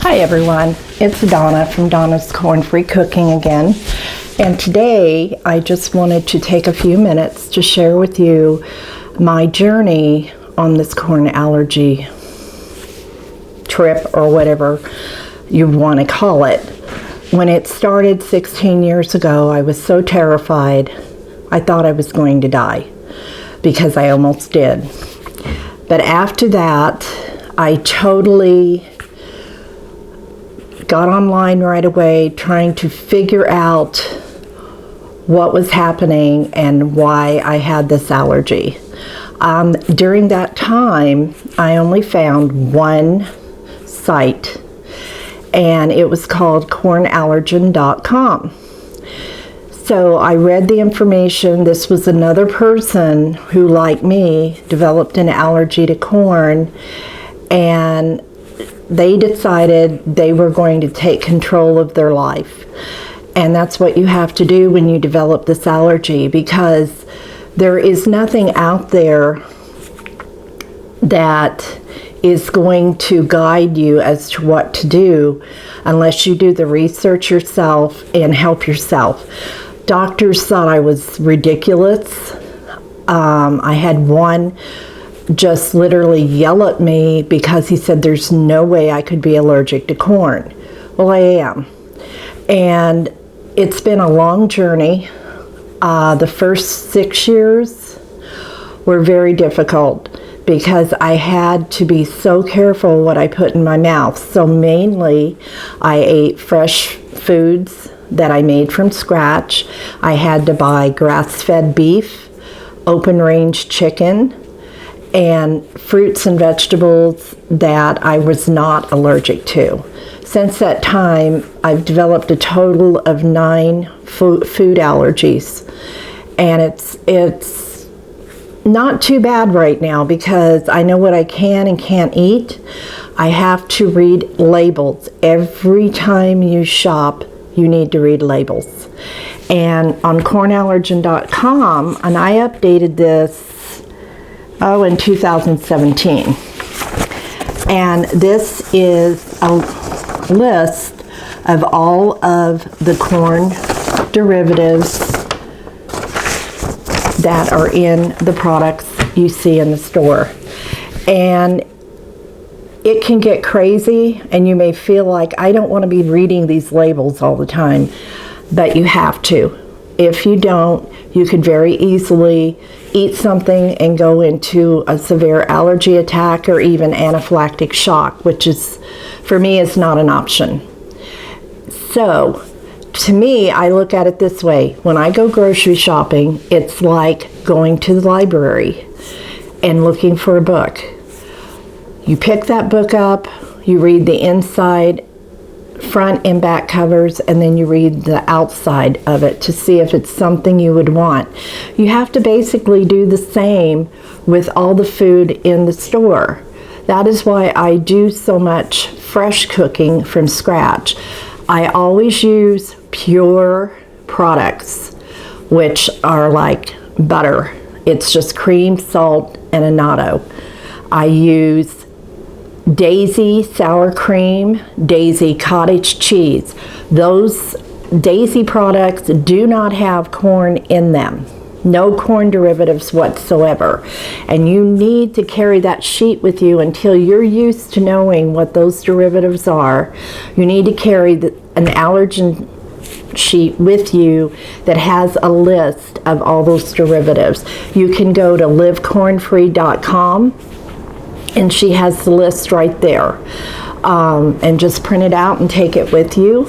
Hi everyone, it's Donna from Donna's Corn-Free Cooking again, and today I just wanted to take a few minutes to share with you my journey on this corn allergy trip, or whatever you want to call it. When it started 16 years ago, I was so terrified I thought I was going to die, because I almost did. But after that, I totally got online right away trying to figure out what was happening and why I had this allergy. During that time, I only found one site, and it was called cornallergen.com. So I read the information. This was another person who, like me, developed an allergy to corn, and they decided they were going to take control of their life. And that's what you have to do when you develop this allergy, because there is nothing out there that is going to guide you as to what to do unless you do the research yourself and help yourself. Doctors thought I was ridiculous. I had one just literally yell at me because he said there's no way I could be allergic to corn. Well, I am. And it's been a long journey. The first 6 years were very difficult because I had to be so careful what I put in my mouth. So mainly I ate fresh foods that I made from scratch. I had to buy grass-fed beef, open-range chicken, and fruits and vegetables that I was not allergic to. Since that time, I've developed a total of 9 food allergies, and it's not too bad right now because I know what I can and can't eat. I have to read labels. Every time you shop, you need to read labels. And on cornallergen.com, and I updated this in 2017. And this is a list of all of the corn derivatives that are in the products you see in the store. And it can get crazy, and you may feel like, I don't want to be reading these labels all the time, but you have to. If you don't, you could very easily eat something and go into a severe allergy attack or even anaphylactic shock, which is, for me, is not an option. So, to me, I look at it this way. When I go grocery shopping, it's like going to the library and looking for a book. You pick that book up, you read the inside, front and back covers, and then you read the outside of it to see if it's something you would want. You have to basically do the same with all the food in the store. That is why I do so much fresh cooking from scratch. I always use pure products, which are like butter. It's just cream, salt, and annatto. I use Daisy sour cream, Daisy cottage cheese. Those Daisy products do not have corn in them. No corn derivatives whatsoever. And you need to carry that sheet with you until you're used to knowing what those derivatives are. You need to carry an allergen sheet with you that has a list of all those derivatives. You can go to livecornfree.com, and she has the list right there, and just print it out and take it with you.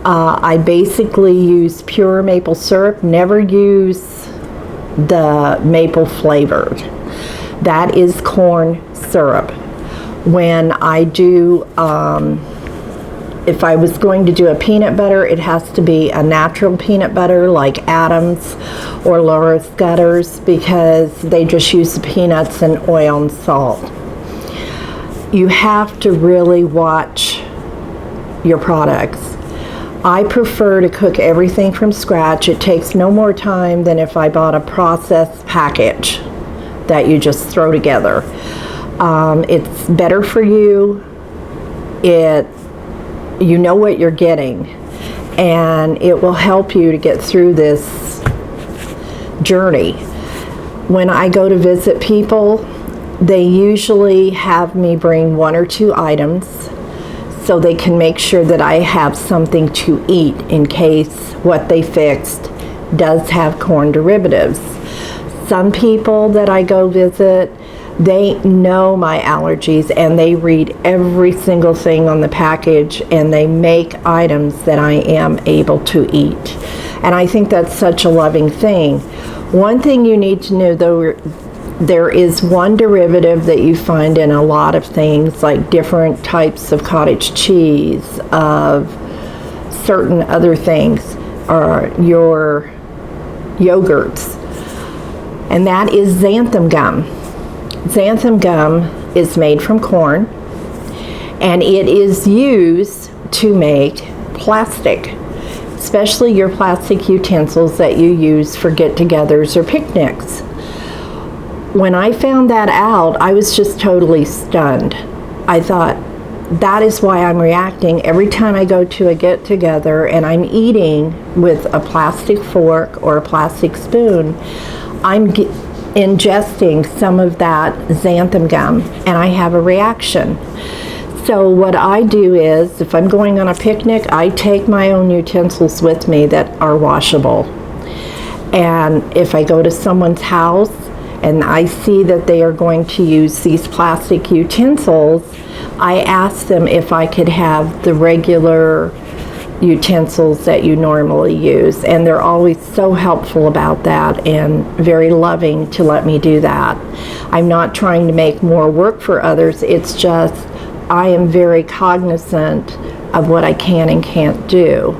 I basically use pure maple syrup, never use the maple flavored. That is corn syrup. When I do, if I was going to do a peanut butter, it has to be a natural peanut butter like Adams or Laura's Gutters, because they just use the peanuts and oil and salt. You have to really watch your products. I prefer to cook everything from scratch. It takes no more time than if I bought a processed package that you just throw together. It's better for you. It you know what you're getting, and it will help you to get through this journey. When I go to visit people, they usually have me bring 1 or 2 items so they can make sure that I have something to eat in case what they fixed does have corn derivatives. Some people that I go visit, they know my allergies and they read every single thing on the package and they make items that I am able to eat. And I think that's such a loving thing. One thing you need to know though, there is one derivative that you find in a lot of things, like different types of cottage cheese, of certain other things, or your yogurts, and that is xanthan gum. Xanthan gum is made from corn, and it is used to make plastic, especially your plastic utensils that you use for get-togethers or picnics. When I found that out, I was just totally stunned. I thought, that is why I'm reacting every time I go to a get-together and I'm eating with a plastic fork or a plastic spoon. I'm ingesting some of that xanthan gum and I have a reaction. So what I do is, if I'm going on a picnic, I take my own utensils with me that are washable. And if I go to someone's house and I see that they are going to use these plastic utensils, I ask them if I could have the regular utensils that you normally use, and they're always so helpful about that and very loving to let me do that. I'm not trying to make more work for others, it's just I am very cognizant of what I can and can't do.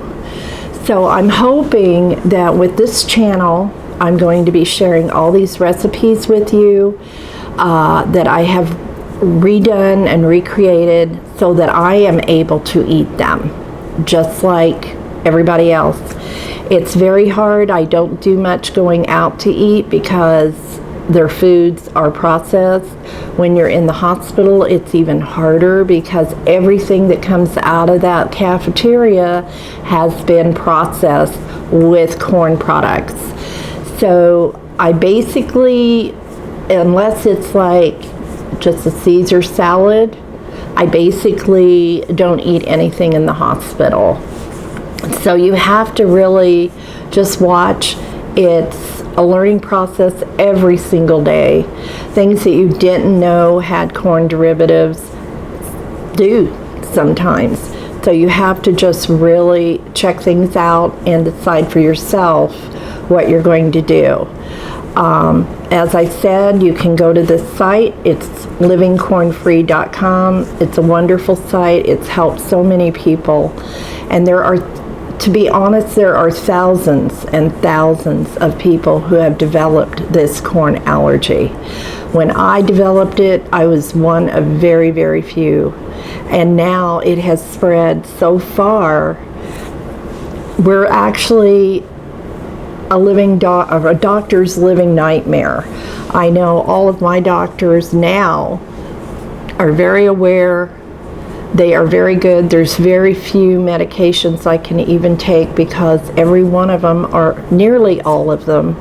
So I'm hoping that with this channel I'm going to be sharing all these recipes with you that I have redone and recreated so that I am able to eat them just like everybody else. It's very hard. I don't do much going out to eat because their foods are processed. When you're in the hospital, it's even harder because everything that comes out of that cafeteria has been processed with corn products. So I basically, unless it's like just a Caesar salad, I basically don't eat anything in the hospital. So you have to really just watch. It's a learning process every single day. Things that you didn't know had corn derivatives do sometimes. So you have to just really check things out and decide for yourself what you're going to do. As I said, you can go to this site. It's livingcornfree.com. It's a wonderful site. It's helped so many people. And there are, to be honest, there are thousands and thousands of people who have developed this corn allergy. When I developed it, I was one of very, very few. And now it has spread so far. We're actually a doctor's living nightmare. I know all of my doctors now are very aware. They are very good. There's very few medications I can even take because every one of them, or nearly all of them,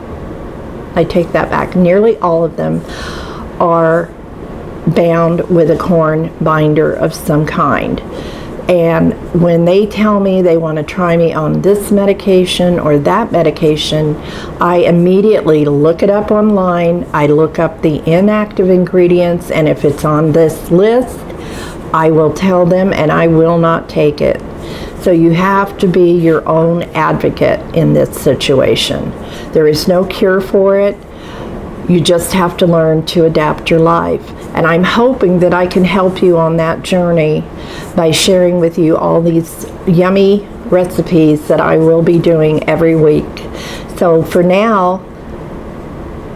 I take that back, nearly all of them are bound with a corn binder of some kind. And when they tell me they want to try me on this medication or that medication, I immediately look it up online. I look up the inactive ingredients, and if it's on this list, I will tell them and I will not take it. So you have to be your own advocate in this situation. There is no cure for it. You just have to learn to adapt your life. And I'm hoping that I can help you on that journey by sharing with you all these yummy recipes that I will be doing every week. So for now,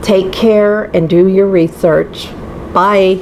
take care and do your research. Bye.